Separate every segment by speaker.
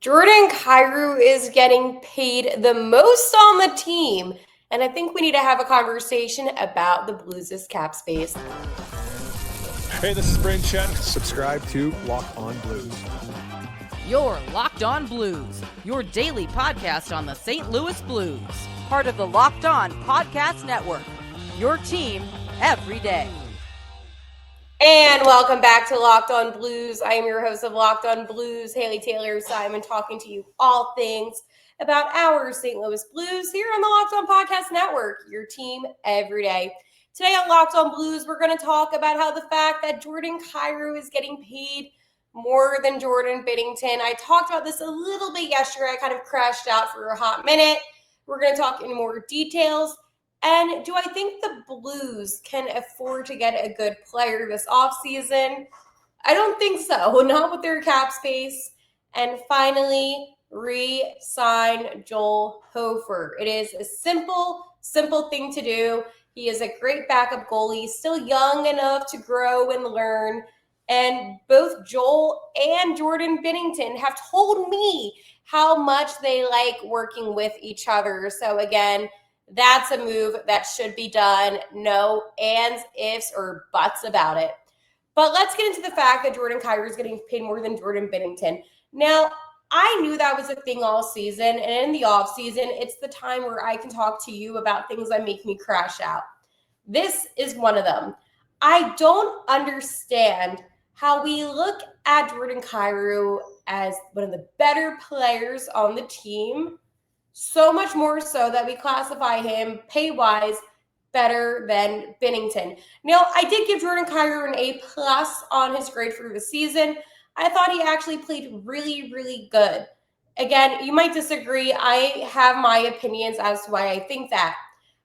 Speaker 1: Jordan Cairo is getting paid the most on the team, and I think we need to have a conversation about the Blues' cap space.
Speaker 2: Hey, this is Brayden Chen.
Speaker 3: Subscribe to Lock On Blues.
Speaker 4: You're Locked On Blues, your daily podcast on the St. Louis Blues. Part of the Locked On Podcast Network, your team every day.
Speaker 1: And welcome back to Locked On Blues. I am your host of Locked On Blues, Haley Taylor Simon, talking to you all things about our St. Louis Blues here on the Locked On Podcast Network, your team every day. Today on Locked On Blues, we're going to talk about how the fact that Jordan Cairo is getting paid more than Jordan Binnington. I talked about this a little bit yesterday. I kind of crashed out for a hot minute. We're going to talk in more details. And do I think the Blues can afford to get a good player this offseason? I don't think so, not with their cap space. And finally, re-sign Joel Hofer. It is a simple thing to do. He is a great backup goalie, still young enough to grow and learn. And both Joel and Jordan Binnington have told me how much they like working with each other. So again, that's a move that should be done. No ands, ifs, or buts about it. But let's get into the fact that Jordan Cairo is getting paid more than Jordan Binnington. Now, I knew that was a thing all season, and in the offseason, it's the time where I can talk to you about things that make me crash out. This is one of them. I don't understand how we look at Jordan Cairo as one of the better players on the team, so much more so that we classify him pay-wise better than Binnington. Now, I did give Jordan Cairo an A+ on his grade for the season. I thought he actually played really, really good. Again, you might disagree. I have my opinions as to why I think that.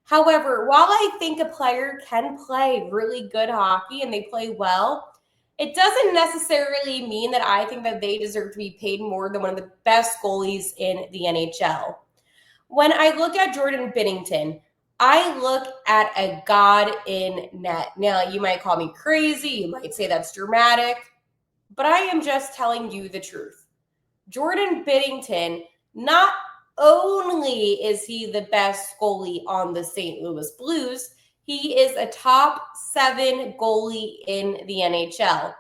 Speaker 1: However, while I think a player can play really good hockey and they play well, it doesn't necessarily mean that I think that they deserve to be paid more than one of the best goalies in the NHL. When I look at Jordan Binnington, I look at a god in net. Now, you might call me crazy. You might say that's dramatic. But I am just telling you the truth. Jordan Binnington, not only is he the best goalie on the St. Louis Blues, he is a top 7 goalie in the NHL.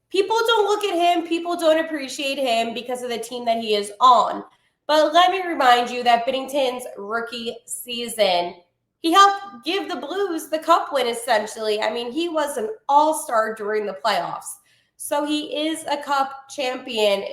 Speaker 1: People don't look at him. People don't appreciate him because of the team that he is on. But let me remind you that Binnington's rookie season, he helped give the Blues the cup win, essentially. I mean, he was an all-star during the playoffs. So he is a cup champion,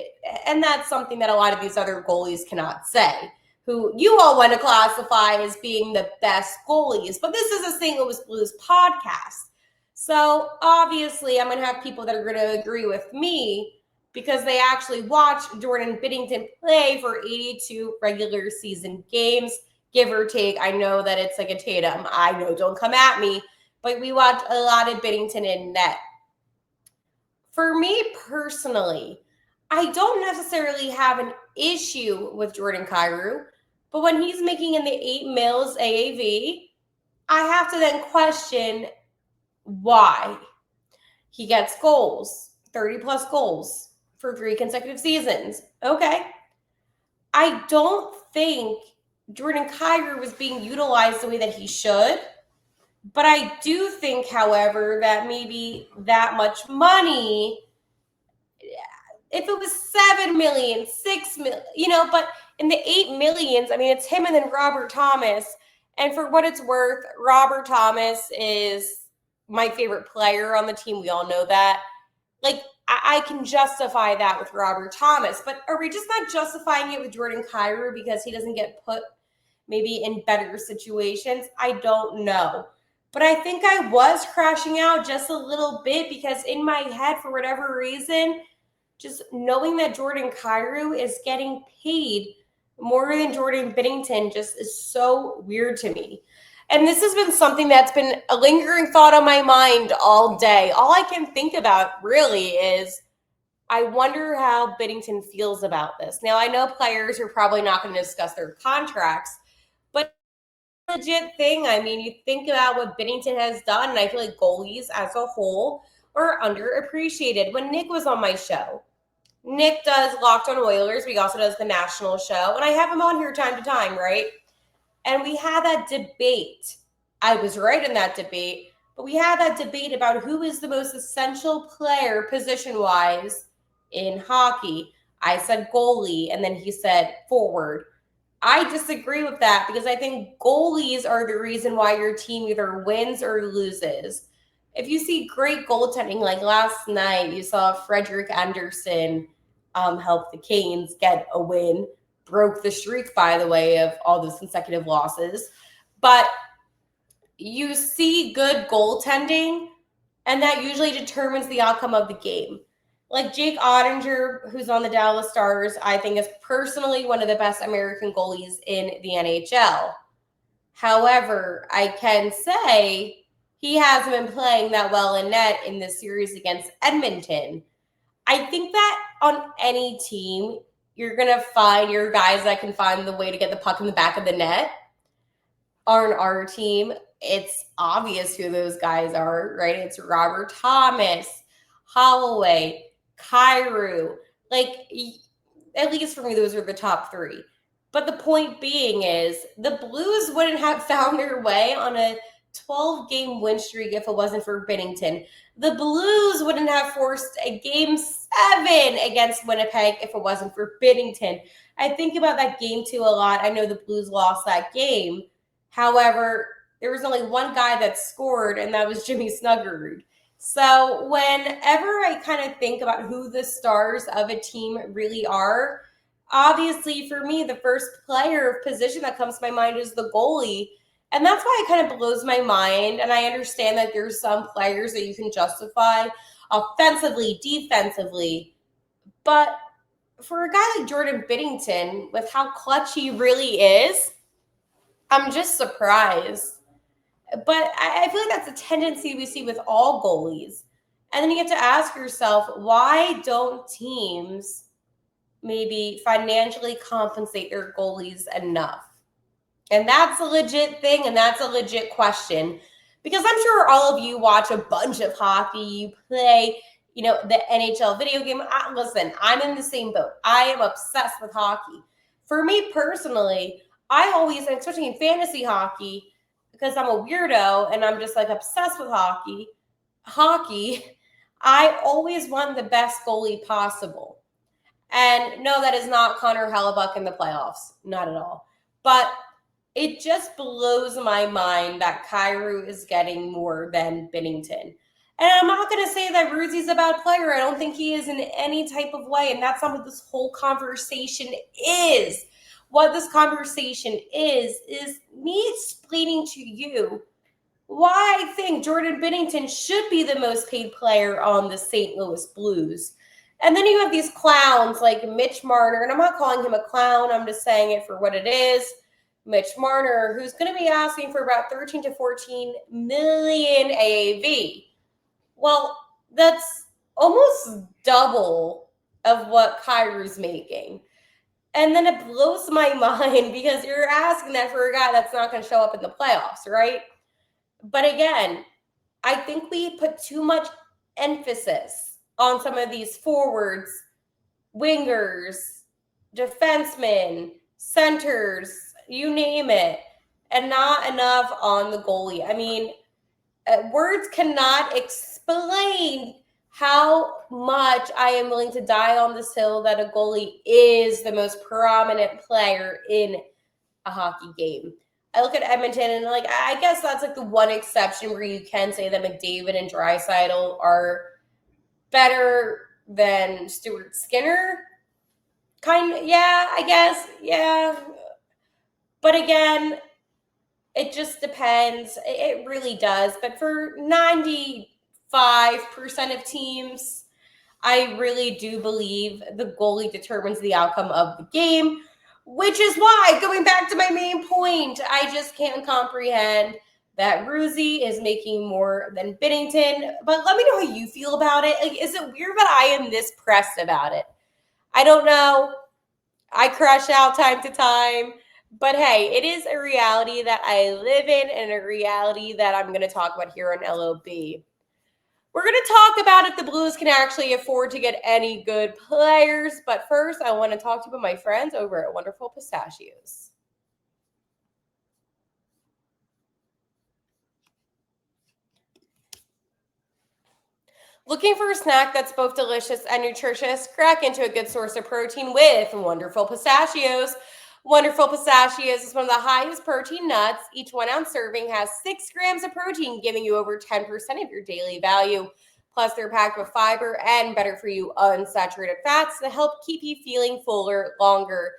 Speaker 1: and that's something that a lot of these other goalies cannot say, who you all want to classify as being the best goalies. But this is a St. Louis Blues podcast. So obviously, I'm going to have people that are going to agree with me because they actually watched Jordan Binnington play for 82 regular season games, give or take. I know that it's like a Tatum. I know, don't come at me. But we watched a lot of Binnington in net. For me personally, I don't necessarily have an issue with Jordan Cairo, but when he's making in the 8 mils AAV, I have to then question why. He gets goals, 30-plus goals for 3 consecutive seasons. Okay. I don't think Jordan Cairo was being utilized the way that he should. But I do think, however, that maybe that much money, if it was 7 million, 6 million, but in the 8 millions, I mean, it's him and then Robert Thomas. And for what it's worth, Robert Thomas is my favorite player on the team. We all know that. Like, I can justify that with Robert Thomas. But are we just not justifying it with Jordan Cairo because he doesn't get put maybe in better situations? I don't know. But I think I was crashing out just a little bit because in my head, for whatever reason, just knowing that Jordan Cairo is getting paid more than Jordan Binnington just is so weird to me. And this has been something that's been a lingering thought on my mind all day. All I can think about really is I wonder how Binnington feels about this. Now, I know players are probably not going to discuss their contracts, but legit thing. I mean, you think about what Binnington has done, and I feel like goalies as a whole are underappreciated. When Nick was on my show, Nick does Locked on Oilers. He also does the national show. And I have him on here time to time, right? And we had that debate. I was right in that debate. But we had that debate about who is the most essential player position-wise in hockey. I said goalie, and then he said forward. I disagree with that because I think goalies are the reason why your team either wins or loses. If you see great goaltending, like last night, you saw Frederick Anderson help the Canes get a win. Broke the streak, by the way, of all those consecutive losses. But you see good goaltending, and that usually determines the outcome of the game. Like Jake Ottinger, who's on the Dallas Stars, I think is personally one of the best American goalies in the NHL. However, I can say he hasn't been playing that well in net in this series against Edmonton. I think that on any team, you're going to find your guys that can find the way to get the puck in the back of the net. On our team, it's obvious who those guys are, right? It's Robert Thomas, Holloway, Kyrou. Like, at least for me, those are the top three. But the point being is the Blues wouldn't have found their way on a 12-game win streak if it wasn't for Binnington. The Blues wouldn't have forced a Game 7 against Winnipeg if it wasn't for Binnington. I think about that Game 2 a lot. I know the Blues lost that game. However, there was only one guy that scored, and that was Jimmy Snuggerud. So whenever I kind of think about who the stars of a team really are, obviously for me, the first player of position that comes to my mind is the goalie. And that's why it kind of blows my mind. And I understand that there's some players that you can justify offensively, defensively. But for a guy like Jordan Binnington, with how clutch he really is, I'm just surprised. But I feel like that's a tendency we see with all goalies. And then you have to ask yourself, why don't teams maybe financially compensate their goalies enough? And that's a legit thing, and that's a legit question. Because I'm sure all of you watch a bunch of hockey, you play, the NHL video game. Listen, I'm in the same boat. I am obsessed with hockey. For me personally, I always, especially in fantasy hockey, because I'm a weirdo and I'm just like obsessed with hockey, I always want the best goalie possible. And no, that is not Connor Hellebuck in the playoffs. Not at all. But it just blows my mind that Kyrou is getting more than Binnington. And I'm not going to say that Ruzzi's a bad player. I don't think he is in any type of way. And that's not what this whole conversation is. What this conversation is me explaining to you why I think Jordan Binnington should be the most paid player on the St. Louis Blues. And then you have these clowns like Mitch Marner, and I'm not calling him a clown. I'm just saying it for what it is. Mitch Marner, who's going to be asking for about 13 to 14 million AAV. Well, that's almost double of what Kyrou's making. And then it blows my mind because you're asking that for a guy that's not going to show up in the playoffs, right? But again, I think we put too much emphasis on some of these forwards, wingers, defensemen, centers, you name it, and not enough on the goalie. I mean, words cannot explain how much I am willing to die on this hill that a goalie is the most prominent player in a hockey game. I look at Edmonton and I guess that's like the one exception where you can say that McDavid and Draisaitl are better than Stuart Skinner. Yeah, I guess, yeah. But again, it just depends. It really does. But for 95% of teams, I really do believe the goalie determines the outcome of the game, which is why, going back to my main point, I just can't comprehend that Ruzzi is making more than Binnington. But let me know how you feel about it. Is it weird that I am this pressed about it? I don't know. I crash out time to time. But hey, it is a reality that I live in and a reality that I'm going to talk about here on LOB. We're going to talk about if the Blues can actually afford to get any good players. But first, I want to talk to you about my friends over at Wonderful Pistachios. Looking for a snack that's both delicious and nutritious? Crack into a good source of protein with Wonderful Pistachios. Wonderful Pistachios is one of the highest protein nuts. Each 1 ounce serving has 6 grams of protein, giving you over 10% of your daily value. Plus, they're packed with fiber and better for you unsaturated fats to help keep you feeling fuller longer.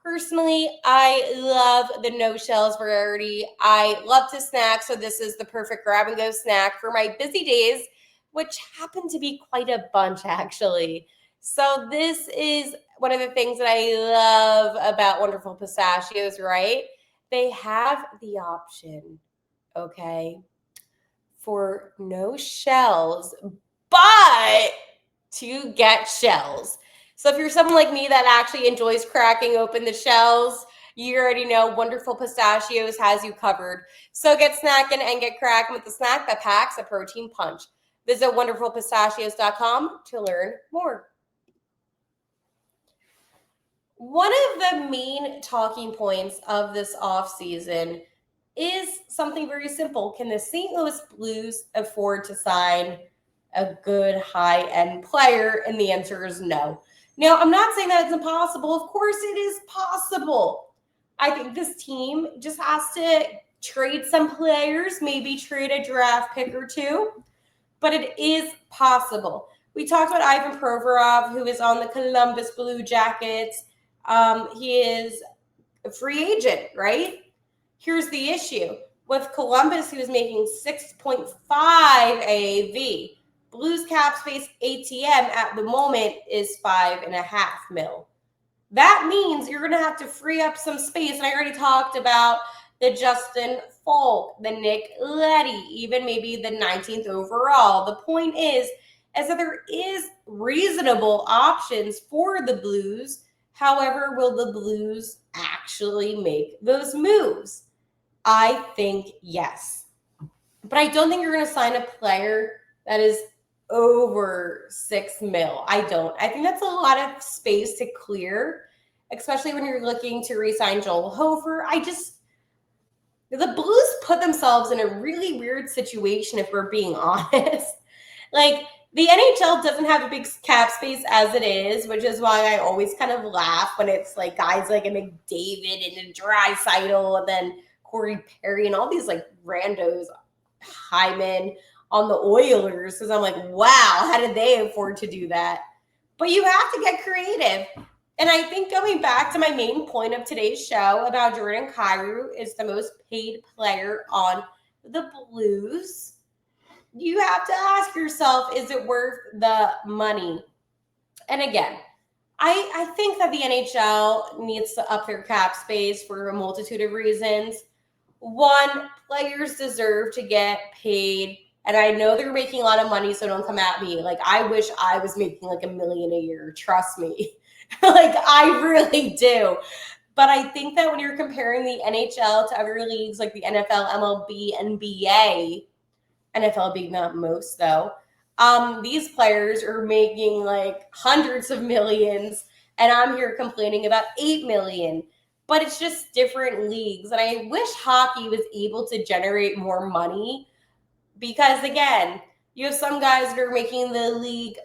Speaker 1: Personally, I love the no shells variety. I love to snack, so this is the perfect grab and go snack for my busy days, which happen to be quite a bunch actually. So this is one of the things that I love about Wonderful Pistachios, right? They have the option, okay, for no shells, but to get shells. So if you're someone like me that actually enjoys cracking open the shells, you already know Wonderful Pistachios has you covered. So get snacking and get cracking with the snack that packs a protein punch. Visit wonderfulpistachios.com to learn more. One of the main talking points of this offseason is something very simple. Can the St. Louis Blues afford to sign a good high-end player? And the answer is no. Now, I'm not saying that it's impossible. Of course it is possible. I think this team just has to trade some players, maybe trade a draft pick or two, but it is possible. We talked about Ivan Provorov, who is on the Columbus Blue Jackets. He is a free agent, right? Here's the issue. With Columbus, he was making 6.5 AAV. Blues cap space ATM at the moment is $5.5 million. That means you're going to have to free up some space. And I already talked about the Justin Falk, the Nick Leddy, even maybe the 19th overall. The point is that there is reasonable options for the Blues. However, will the Blues actually make those moves? I think yes. But I don't think you're going to sign a player that is over $6 million. I don't. I think that's a lot of space to clear, especially when you're looking to re-sign Joel Hofer. The Blues put themselves in a really weird situation, if we're being honest. Like, the NHL doesn't have a big cap space as it is, which is why I always kind of laugh when it's like guys like a McDavid and a Draisaitl and then Corey Perry and all these like randos, Hyman on the Oilers. Because I'm like, wow, how did they afford to do that? But you have to get creative. And I think going back to my main point of today's show about Jordan Kyrou is the most paid player on the Blues. You have to ask yourself, is it worth the money? And again, I think that the NHL needs to up their cap space for a multitude of reasons. One, players deserve to get paid. And I know they're making a lot of money, so don't come at me. Like, I wish I was making like $1 million a year. Trust me. Like, I really do. But I think that when you're comparing the NHL to other leagues like the NFL, MLB, NBA, NFL being the most though, these players are making like hundreds of millions, and I'm here complaining about $8 million. But it's just different leagues. And I wish hockey was able to generate more money because, again, you have some guys that are making the league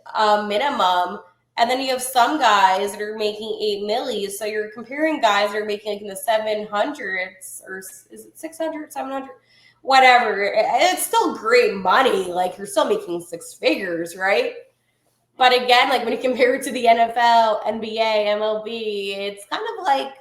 Speaker 1: minimum, and then you have some guys that are making $8 million. So you're comparing guys that are making like in the 700s, or is it 600, 700? Whatever. It's still great money. Like, you're still making 6 figures, right? But again, like when you compare it to the NFL, NBA, MLB, it's kind of like,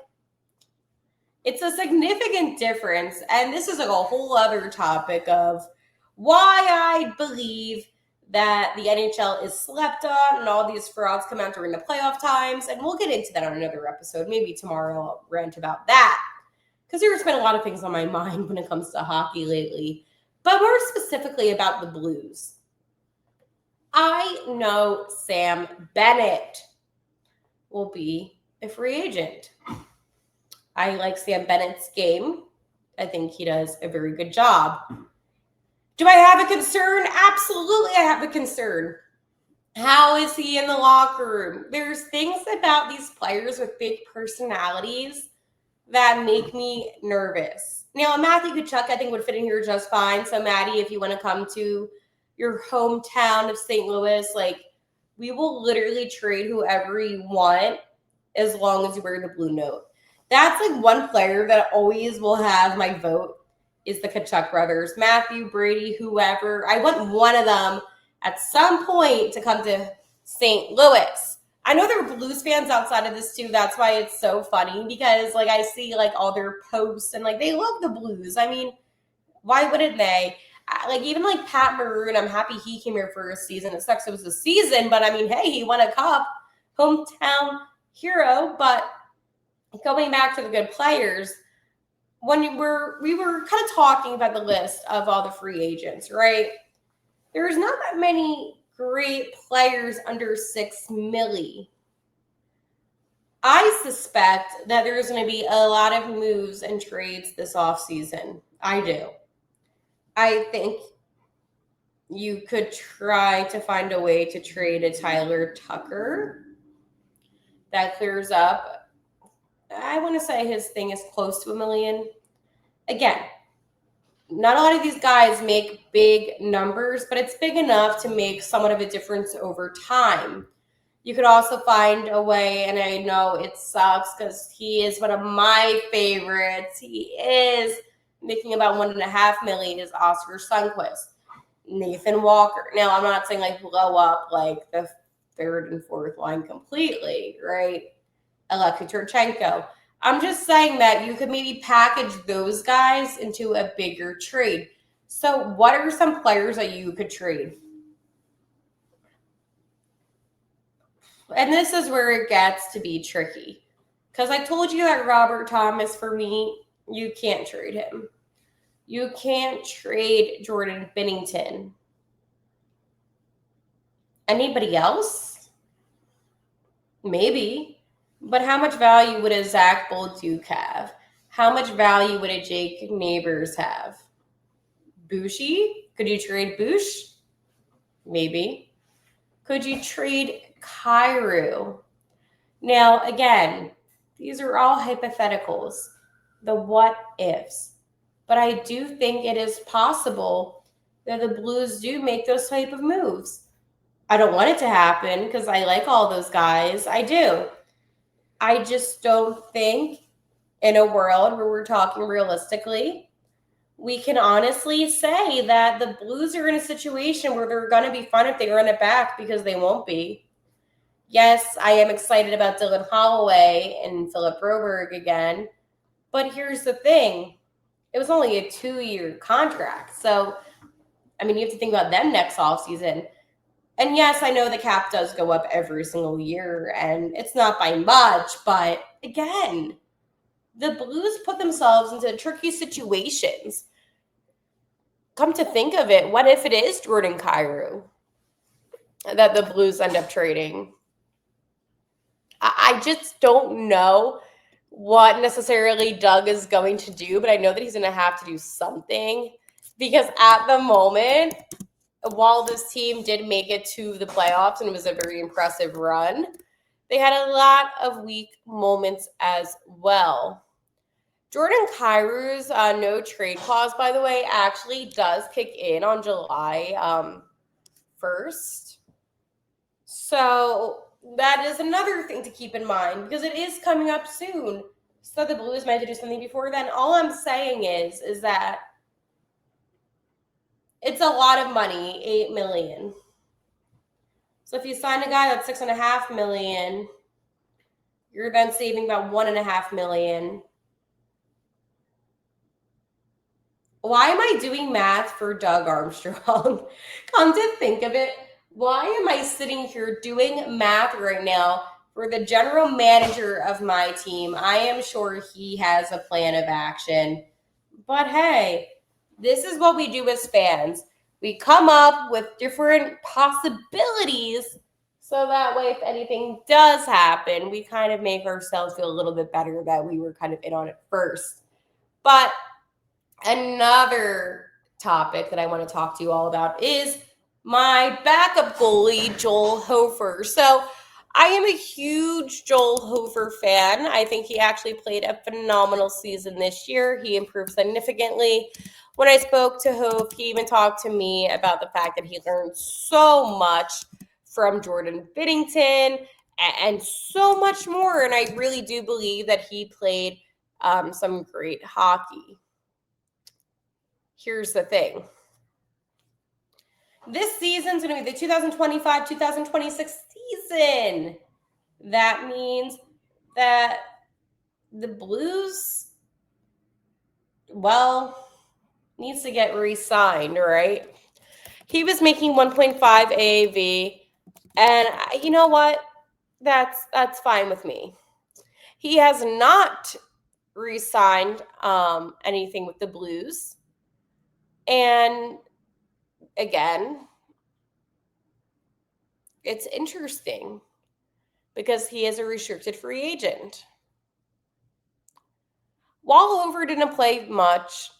Speaker 1: it's a significant difference. And this is like a whole other topic of why I believe that the NHL is slept on and all these frauds come out during the playoff times. And we'll get into that on another episode. Maybe tomorrow I'll rant about that, because there's been a lot of things on my mind when it comes to hockey lately. But more specifically about the Blues. I know Sam Bennett will be a free agent. I like Sam Bennett's game. I think he does a very good job. Do I have a concern? Absolutely, I have a concern. How is he in the locker room? There's things about these players with big personalities that make me nervous. Now, Matthew Tkachuk, I think, would fit in here just fine. So, Maddie, if you want to come to your hometown of St. Louis, like, we will literally trade whoever you want as long as you wear the blue note. That's like one player that always will have my vote is the Tkachuk brothers. Matthew, Brady, whoever. I want one of them at some point to come to St. Louis. I know there are Blues fans outside of this too. That's why it's so funny because like I see like all their posts and like they love the Blues. I mean, why wouldn't they? Like even like Pat Maroon, I'm happy he came here for a season. It sucks it was a season, but I mean, hey, he won a cup, hometown hero. But going back to the good players, when we were kind of talking about the list of all the free agents, right? There's not that many great players under $6 million. I suspect that there's going to be a lot of moves and trades this offseason. I do. I think you could try to find a way to trade a Tyler Tucker. That clears up. I want to say his thing is close to $1 million. Again, not a lot of these guys make big numbers, but it's big enough to make somewhat of a difference over time. You could also find a way, and I know it sucks because he is one of my favorites. He is making about $1.5 million is Oscar Sundqvist, Nathan Walker. Now, I'm not saying like blow up like the third and fourth line completely, right? Alexei Turchenko. I'm just saying that you could maybe package those guys into a bigger trade. So what are some players that you could trade? And this is where it gets to be tricky. Because I told you that Robert Thomas, for me, you can't trade him. You can't trade Jordan Binnington. Anybody else? Maybe. But how much value would a Zach Bolduc have? How much value would a Jake Neighbors have? Bushi? Could you trade Bush? Maybe. Could you trade Kyrou? Now, again, these are all hypotheticals, the what ifs. But I do think it is possible that the Blues do make those type of moves. I don't want it to happen because I like all those guys. I do. I just don't think in a world where we're talking realistically, we can honestly say that the Blues are in a situation where they're going to be fun if they run it back because they won't be. Yes, I am excited about Dylan Holloway and Philip Broberg again, but here's the thing. It was only a 2-year contract. So, I mean, you have to think about them next offseason. And yes, I know the cap does go up every single year, and it's not by much, but again, the Blues put themselves into tricky situations. Come to think of it, what if it is Jordan Kyrou that the Blues end up trading? I just don't know what necessarily Doug is going to do, but I know that he's going to have to do something because at the moment, while this team did make it to the playoffs and it was a very impressive run, they had a lot of weak moments as well. Jordan Kyrou's no trade clause, by the way, actually does kick in on July 1st. So that is another thing to keep in mind because it is coming up soon. So the Blues might have to do something before then. All I'm saying is that it's a lot of money, $8 million. So if you sign a guy that's $6.5 million, you're then saving about $1.5 million. Why am I doing math for Doug Armstrong? Come to think of it, why am I sitting here doing math right now for the general manager of my team? I am sure he has a plan of action. But hey, this is what we do as fans. We come up with different possibilities so that way if anything does happen, we kind of make ourselves feel a little bit better that we were kind of in on it first. But another topic that I want to talk to you all about is my backup goalie, Joel Hofer. So I am a huge Joel Hofer fan. I think he actually played a phenomenal season this year. He improved significantly. When I spoke to Hope, he even talked to me about the fact that he learned so much from Jordan Binnington and so much more. And I really do believe that he played some great hockey. Here's the thing. This season's going to be the 2025-2026 season. That means that the Blues, well, needs to get re-signed, right? He was making 1.5 AAV, and you know what? That's fine with me. He has not re-signed anything with the Blues. And again, it's interesting because he is a restricted free agent. While Hofer didn't play much,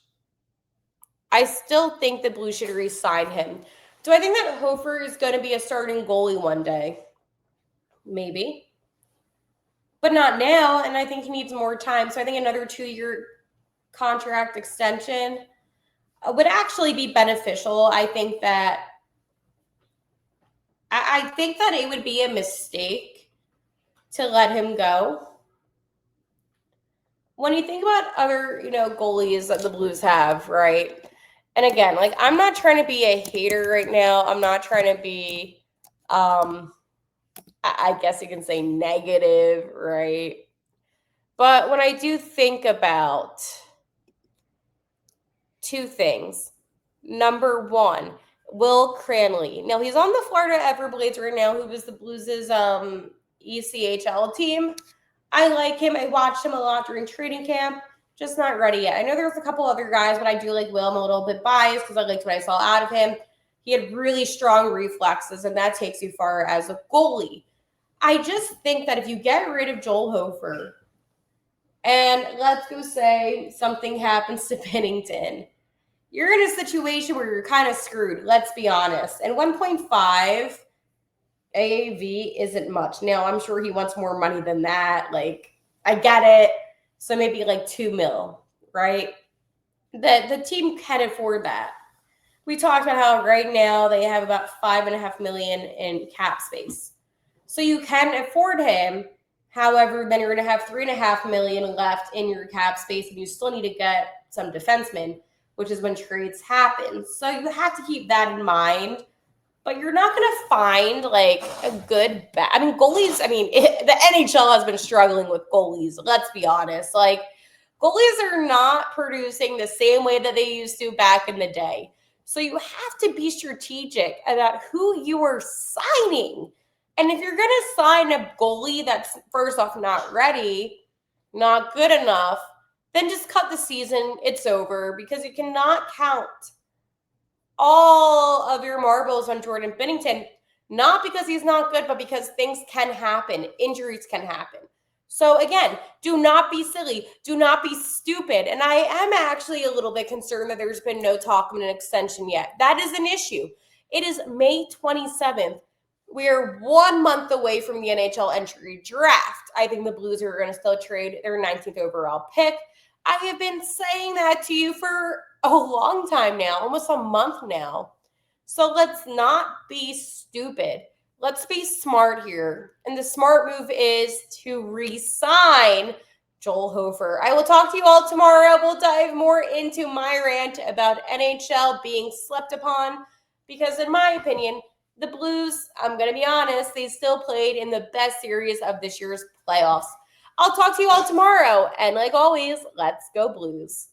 Speaker 1: I still think the Blues should re-sign him. Do I think that Hofer is going to be a starting goalie one day? Maybe. But not now, and I think he needs more time. So I think another 2-year contract extension would actually be beneficial. I think that it would be a mistake to let him go. When you think about other, goalies that the Blues have, right? And again, like, I'm not trying to be a hater right now. I'm not trying to be, I guess you can say negative, right? But when I do think about two things. Number one, Will Cranley. Now, he's on the Florida Everblades right now, who was the Blues' ECHL team. I like him. I watched him a lot during training camp. Just not ready yet. I know there's a couple other guys, but I do like Will. I'm a little bit biased because I liked what I saw out of him. He had really strong reflexes, and that takes you far as a goalie. I just think that if you get rid of Joel Hofer, and let's go say something happens to Binnington, you're in a situation where you're kind of screwed. Let's be honest. And 1.5 AAV isn't much. Now, I'm sure he wants more money than that. Like, I get it. So maybe like $2 million, right? The team can afford that. We talked about how right now they have about $5.5 million in cap space. So you can afford him. However, then you're going to have $3.5 million left in your cap space, and you still need to get some defensemen, which is when trades happen. So you have to keep that in mind. But you're not going to find like a good goalies. The NHL has been struggling with goalies. Let's be honest. Like, goalies are not producing the same way that they used to back in the day. So you have to be strategic about who you are signing. And if you're going to sign a goalie that's, first off, not ready, not good enough, then just cut the season. It's over, because you cannot count all of your marbles on Jordan Binnington, not because he's not good, but because things can happen. Injuries can happen. So again, do not be silly. Do not be stupid. And I am actually a little bit concerned that there's been no talk of an extension yet. That is an issue. It is May 27th. We are 1 month away from the NHL entry draft. I think the Blues are going to still trade their 19th overall pick. I have been saying that to you for a long time now, almost a month now. So let's not be stupid. Let's be smart here. And the smart move is to re-sign Joel Hofer. I will talk to you all tomorrow. We'll dive more into my rant about NHL being slept upon, because in my opinion, the Blues, I'm going to be honest, they still played in the best series of this year's playoffs. I'll talk to you all tomorrow. And like always, let's go Blues.